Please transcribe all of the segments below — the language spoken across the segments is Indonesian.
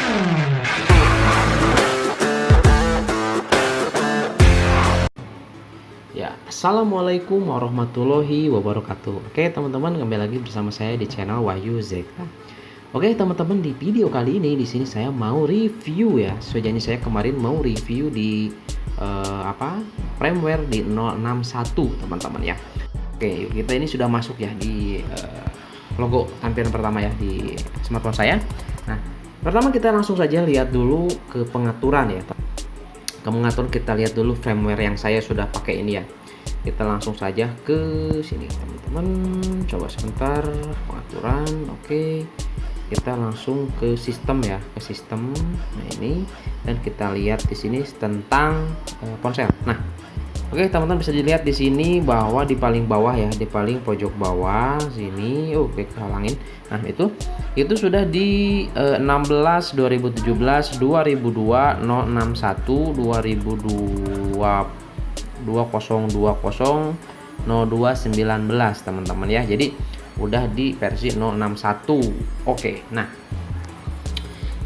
Ya, assalamualaikum warahmatullahi wabarakatuh. Oke teman-teman, kembali lagi bersama saya di channel Wahyu Zeka. Oke teman-teman, di video kali ini di sini saya mau review ya. Sejauh saya kemarin mau review di firmware di 061 teman-teman ya. Oke, kita ini sudah masuk ya di logo tampilan pertama ya di smartphone saya. Nah, pertama kita langsung saja lihat dulu ke pengaturan ya. Pengaturan kita lihat dulu firmware yang saya sudah pakai ini ya. Kita langsung saja ke sini teman-teman. Coba sebentar pengaturan. Oke. Kita langsung ke sistem ya, ke sistem. Nah, ini dan kita lihat di sini tentang ponsel. Nah, oke teman-teman, bisa dilihat di sini bahwa di paling bawah ya, di paling pojok bawah sini, oke halangin. Nah, itu sudah di 16 2017 2002 061 2020 2020 0219 teman-teman ya. Jadi udah di versi 061. Oke, nah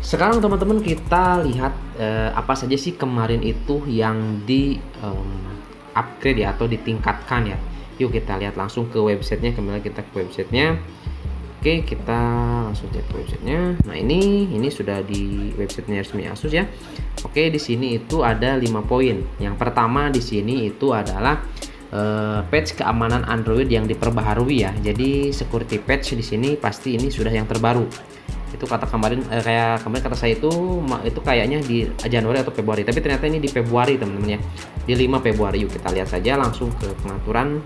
sekarang teman-teman kita lihat apa saja sih kemarin itu yang di upgrade ya atau ditingkatkan ya. Yuk kita lihat langsung ke websitenya. Kembali kita ke websitenya. Oke, kita langsung cek ke websitenya. Nah, ini sudah di websitenya resmi Asus ya. Oke, di sini itu ada 5 poin. Yang pertama di sini itu adalah patch keamanan Android yang diperbaharui ya. Jadi security patch di sini pasti ini sudah yang terbaru. Itu kata kemarin kayak kemarin kata saya itu kayaknya di Januari atau Februari, tapi ternyata ini di Februari teman-teman ya, di 5 Februari. Yuk kita lihat saja langsung ke pengaturan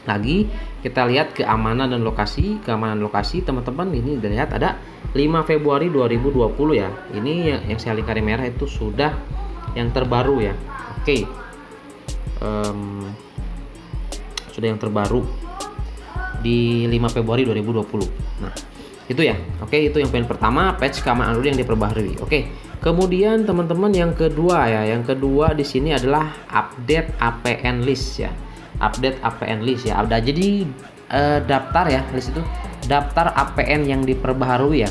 lagi. Kita lihat keamanan dan lokasi. Keamanan lokasi teman-teman, ini dilihat ada 5 Februari 2020 ya. Ini yang saya lingkari merah itu sudah yang terbaru ya. Oke, sudah yang terbaru di 5 Februari 2020. Nah, itu ya. Oke, itu yang poin pertama, patch keamanan Android yang diperbaharui. Oke. Kemudian teman-teman yang kedua ya, yang kedua di sini adalah update APN list ya. Update APN list ya. Ada jadi daftar ya, list itu daftar APN yang diperbaharui ya.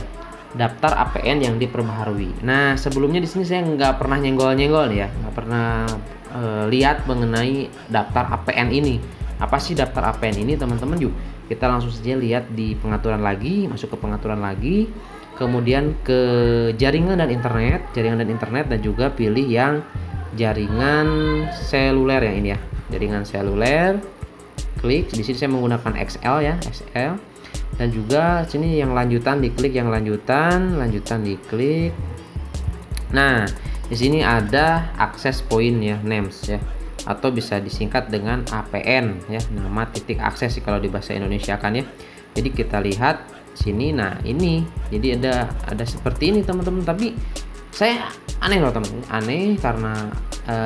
Daftar APN yang diperbaharui. Nah, sebelumnya di sini saya nggak pernah nyenggol-nyenggol ya, nggak pernah lihat mengenai daftar APN ini. Apa sih daftar APN ini teman-teman? Yuk kita langsung saja lihat di pengaturan lagi, masuk ke pengaturan lagi, kemudian ke jaringan dan internet, dan juga pilih yang jaringan seluler yang ini ya, jaringan seluler. Klik di sini, saya menggunakan XL ya, XL, dan juga sini yang lanjutan diklik, yang lanjutan diklik. Nah, di sini ada akses point ya, names ya, atau bisa disingkat dengan APN ya, nama titik akses sih kalau di bahasa Indonesia kan ya. Jadi kita lihat sini. Nah, ini jadi ada seperti ini teman-teman, tapi saya aneh loh teman-teman, aneh karena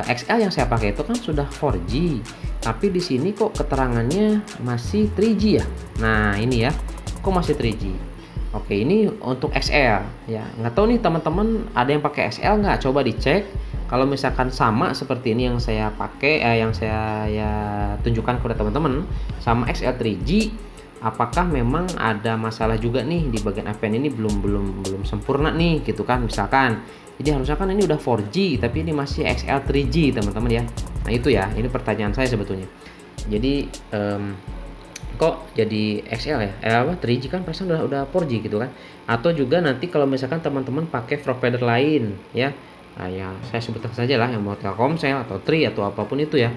XL yang saya pakai itu kan sudah 4G, tapi di sini kok keterangannya masih 3G ya. Nah, ini ya, kok masih 3G. Oke, ini untuk XL ya. Nggak tahu nih teman-teman ada yang pakai XL nggak? Coba dicek. Kalau misalkan sama seperti ini yang saya pakai, yang saya tunjukkan kepada teman-teman sama XL 3G, apakah memang ada masalah juga nih di bagian APN ini belum sempurna nih gitu kan misalkan. Jadi harusnya kan ini udah 4G tapi ini masih XL 3G teman-teman ya. Nah, itu ya, ini pertanyaan saya sebetulnya. Jadi kok jadi XL ya? 3G kan perasaan udah 4G gitu kan? Atau juga nanti kalau misalkan teman-teman pakai provider lain ya. Nah, ya saya sebutkan saja lah yang mau Telkomsel atau Tri atau apapun itu ya,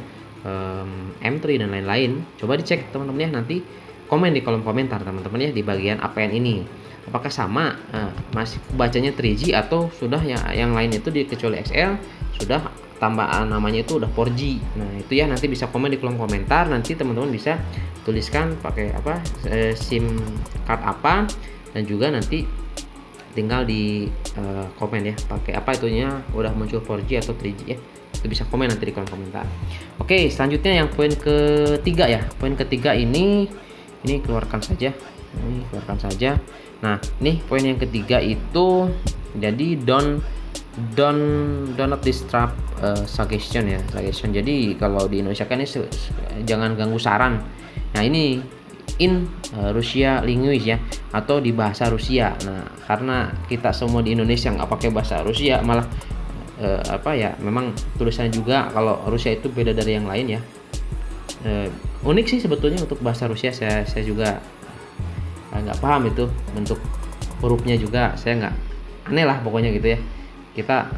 M3 dan lain-lain. Coba dicek teman-teman ya, nanti komen di kolom komentar teman-teman ya di bagian APN ini. Apakah sama masih bacanya 3G atau sudah yang lain itu kecuali XL sudah tambahan namanya itu udah 4G. Nah, itu ya nanti bisa komen di kolom komentar. Nanti teman-teman bisa tuliskan pakai apa, SIM card apa, dan juga nanti tinggal di komen ya pakai apa itunya, udah muncul 4G atau 3G ya. Itu bisa komen nanti di kolom komentar. Oke, selanjutnya yang poin ketiga ya. Poin ketiga ini keluarkan saja. Ini keluarkan saja. Nah, nih poin yang ketiga itu jadi don't not disturb suggestion ya, suggestion. Jadi kalau di Indonesia kan ini jangan ganggu saran. Nah, ini in Rusia language ya, atau di bahasa Rusia. Nah, karena kita semua di Indonesia nggak pakai bahasa Rusia, malah memang tulisannya juga kalau Rusia itu beda dari yang lain ya. Unik sih sebetulnya untuk bahasa Rusia, saya juga nggak paham itu bentuk hurufnya juga, saya nggak, aneh lah pokoknya gitu ya. Kita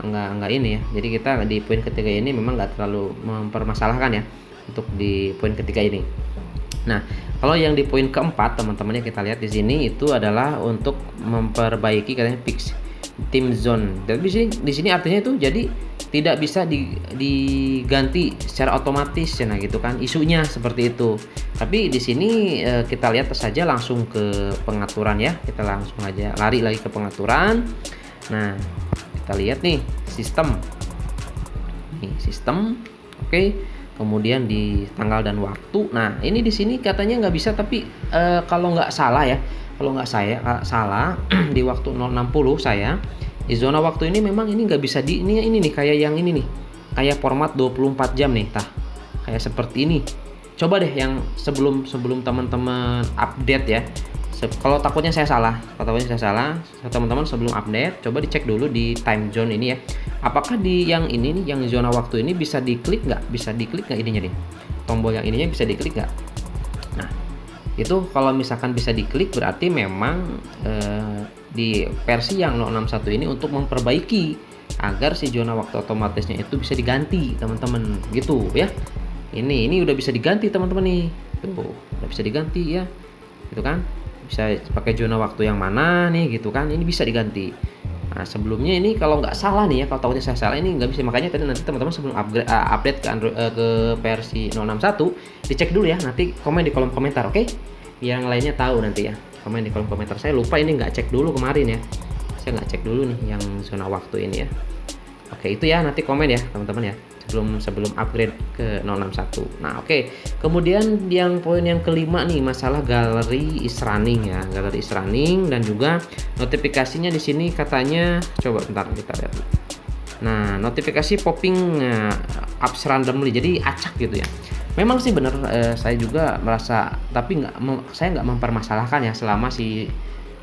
nggak ini ya, jadi kita di poin ketiga ini memang nggak terlalu mempermasalahkan ya untuk di poin ketiga ini. Nah, kalau yang di poin keempat teman-teman, yang kita lihat di sini itu adalah untuk memperbaiki katanya fix time zone. Tapi di sini artinya itu jadi tidak bisa diganti secara otomatis ya, nah gitu kan isunya seperti itu. Tapi di sini kita lihat saja langsung ke pengaturan ya, kita langsung aja lari lagi ke pengaturan. Nah, kita lihat nih sistem, oke. Kemudian di tanggal dan waktu. Nah, ini di sini katanya nggak bisa, tapi kalau nggak salah ya, salah di waktu 060 saya di zona waktu ini memang ini nggak bisa ini nih kayak yang ini nih, kayak format 24 jam nih, kayak seperti ini. Coba deh yang sebelum teman-teman update ya. Kalau takutnya saya salah, teman-teman sebelum update coba dicek dulu di time zone ini ya. Apakah di yang ini nih, yang zona waktu ini bisa diklik nggak? Bisa diklik nggak ininya nih? Tombol yang ininya bisa diklik nggak? Nah, itu kalau misalkan bisa diklik berarti memang di versi yang 061 ini untuk memperbaiki agar si zona waktu otomatisnya itu bisa diganti teman-teman gitu ya. Ini udah bisa diganti teman-teman nih, tuh udah bisa diganti ya, gitu kan, bisa pakai zona waktu yang mana nih gitu kan, ini bisa diganti. Nah, sebelumnya ini kalau nggak salah nih ya, kalau takutnya saya salah ini nggak bisa, makanya tadi nanti teman-teman sebelum update ke Android, ke versi 061 dicek dulu ya, nanti komen di kolom komentar, oke? Yang lainnya tahu nanti ya, komen di kolom komentar. Saya lupa ini nggak cek dulu kemarin ya, saya nggak cek dulu nih yang zona waktu ini ya. Oke, itu ya, nanti komen ya teman-teman ya sebelum upgrade ke 061. Nah, oke. Kemudian yang poin yang kelima nih, masalah galeri is running ya, galeri is running, dan juga notifikasinya di sini katanya, coba bentar kita lihat. Nah, notifikasi popping apps randomly, jadi acak gitu ya. Memang sih bener, saya juga merasa, tapi saya nggak mempermasalahkan ya, selama si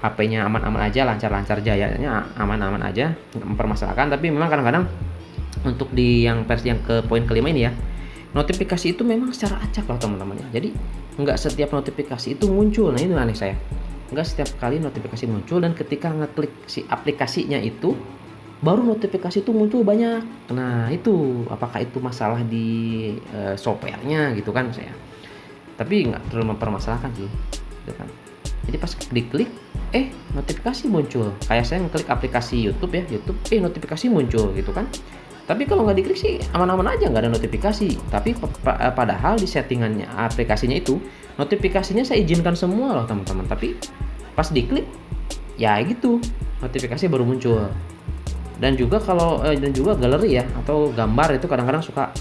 HP-nya aman-aman aja, lancar-lancar jayanya aman-aman aja, nggak mempermasalahkan. Tapi memang kadang-kadang untuk di yang versi yang ke poin kelima ini ya, notifikasi itu memang secara acak loh teman-teman ya. Jadi nggak setiap notifikasi itu muncul. Nah, ini aneh saya, nggak setiap kali notifikasi muncul, dan ketika ngeklik si aplikasinya itu baru notifikasi itu muncul banyak. Nah, itu apakah itu masalah di softwarenya gitu kan saya, tapi nggak terlalu mempermasalahkan sih gitu kan. Jadi pas diklik notifikasi muncul, kayak saya ngeklik aplikasi YouTube ya, notifikasi muncul gitu kan. Tapi kalau nggak diklik sih aman-aman aja, nggak ada notifikasi. Tapi padahal di settingannya aplikasinya itu notifikasinya saya izinkan semua loh teman-teman. Tapi pas diklik ya gitu, notifikasi baru muncul. Dan juga dan juga galeri ya atau gambar itu kadang-kadang suka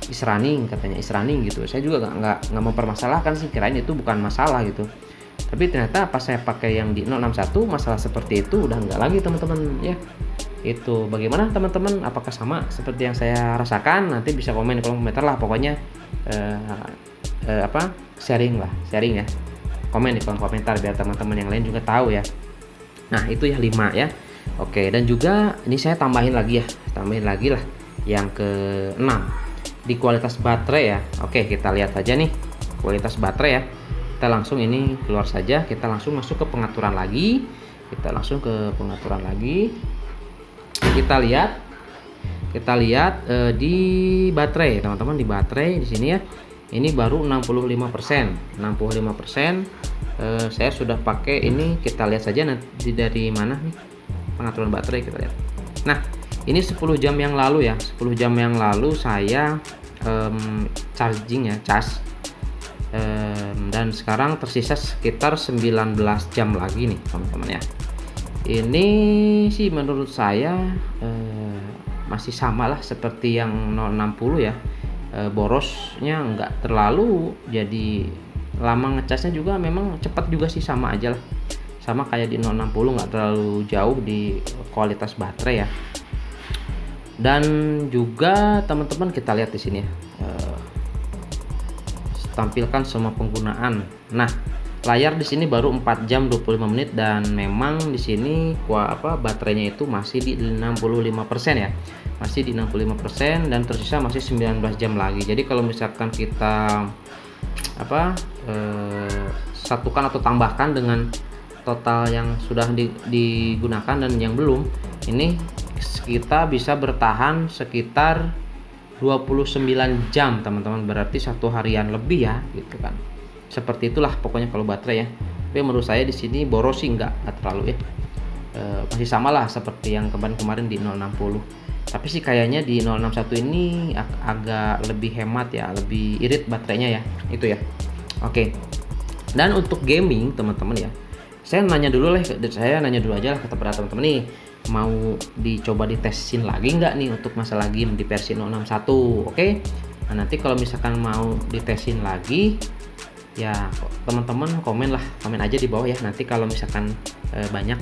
is running, katanya is running gitu. Saya juga nggak mempermasalahkan sih, kirain itu bukan masalah gitu. Tapi ternyata pas saya pakai yang di 061 masalah seperti itu udah nggak lagi teman-teman ya. Itu bagaimana teman-teman, apakah sama seperti yang saya rasakan? Nanti bisa komen di kolom komentar lah, pokoknya sharing ya, komen di kolom komentar biar teman-teman yang lain juga tahu ya. Nah, itu ya 5 ya. Oke, dan juga ini saya tambahin lagi lah yang ke-6 di kualitas baterai ya. Oke, kita lihat aja nih kualitas baterai ya. Kita langsung ini keluar saja, kita langsung masuk ke pengaturan lagi. Kita lihat di baterai teman-teman, di baterai di sini ya, ini baru 65%. Saya sudah pakai ini, kita lihat saja nanti dari mana nih pengaturan baterai, kita lihat. Nah, ini 10 jam yang lalu ya, 10 jam yang lalu saya charging ya, dan sekarang tersisa sekitar 19 jam lagi nih teman-teman ya. Ini sih menurut saya masih sama lah seperti yang 060 ya, borosnya nggak terlalu, jadi lama ngecasnya juga memang cepat juga sih, sama aja lah, sama kayak di 060, nggak terlalu jauh di kualitas baterai ya. Dan juga teman-teman kita lihat di sini ya, tampilkan semua penggunaan. Nah, layar di sini baru 4 jam 25 menit dan memang di sini baterainya itu masih di 65% ya. Masih di 65% dan tersisa masih 19 jam lagi. Jadi kalau misalkan kita satukan atau tambahkan dengan total yang sudah digunakan dan yang belum, ini kita bisa bertahan sekitar 29 jam teman-teman, berarti 1 harian lebih ya gitu kan. Seperti itulah pokoknya kalau baterai ya. Tapi menurut saya di sini boros sih enggak terlalu ya. Masih sama lah seperti yang kemarin di 060. Tapi sih kayaknya di 061 ini agak lebih hemat ya, lebih irit baterainya ya. Itu ya. Oke. Dan untuk gaming teman-teman ya, saya nanya dulu aja lah kepada teman-teman nih, mau dicoba ditesin lagi nggak nih untuk masalah game di versi 061. Oke. Nah, nanti kalau misalkan mau ditesin lagi ya teman-teman komen aja di bawah ya. Nanti kalau misalkan banyak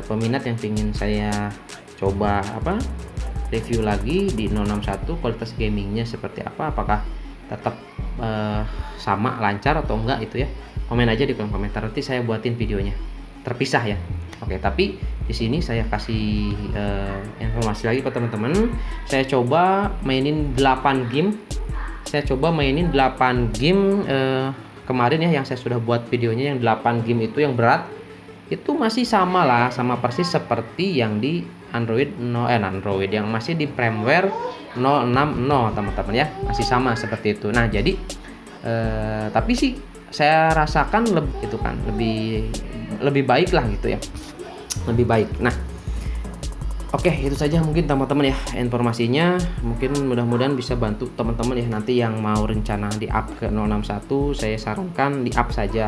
peminat yang ingin saya coba review lagi di 061 kualitas gamingnya seperti apa, apakah tetap sama lancar atau enggak, itu ya komen aja di kolom komentar, nanti saya buatin videonya terpisah ya. Oke, tapi di sini saya kasih informasi lagi ke teman-teman. Saya coba mainin 8 game. Kemarin ya, yang saya sudah buat videonya yang 8 game itu yang berat. Itu masih sama persis seperti yang di Android yang masih di firmware 060 teman-teman ya. Masih sama seperti itu. Nah, jadi tapi sih saya rasakan lebih baik lah gitu ya. Lebih baik. Nah, oke, itu saja mungkin teman-teman ya informasinya. Mungkin mudah-mudahan bisa bantu teman-teman ya. Nanti yang mau rencana di up ke 061, saya sarankan di up saja.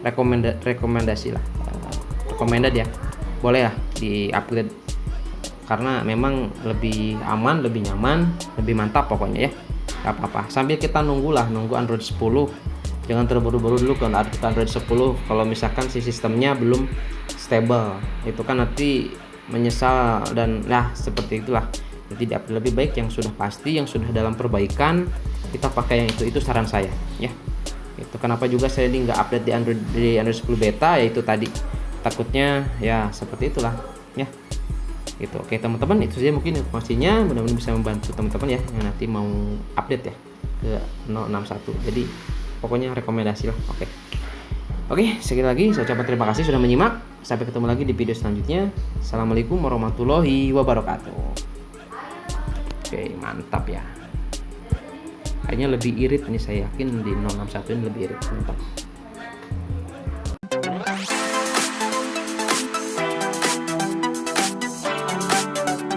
Rekomendasi lah. Recommended ya. Boleh ya di upgrade. Karena memang lebih aman, lebih nyaman, lebih mantap pokoknya ya. Gak apa-apa. Sambil kita nunggu Android 10. Jangan terburu-buru dulu ke Android 10 kalau misalkan si sistemnya belum stable. Itu kan nanti menyesal dan seperti itulah. Jadi lebih baik yang sudah pasti, yang sudah dalam perbaikan, kita pakai yang itu saran saya ya. Itu kenapa juga saya ini nggak update di Android 10 beta, yaitu tadi takutnya ya seperti itulah ya. Itu oke teman-teman, itu saja mungkin informasinya, mudah-mudahan bisa membantu teman-teman ya yang nanti mau update ya ke 061. Jadi pokoknya rekomendasi lah. Oke, sekali lagi saya ucapkan terima kasih sudah menyimak. Sampai ketemu lagi di video selanjutnya. Assalamualaikum warahmatullahi wabarakatuh. Oke, mantap ya. Kayaknya lebih irit ini, saya yakin di 061 ini lebih irit. Mantap.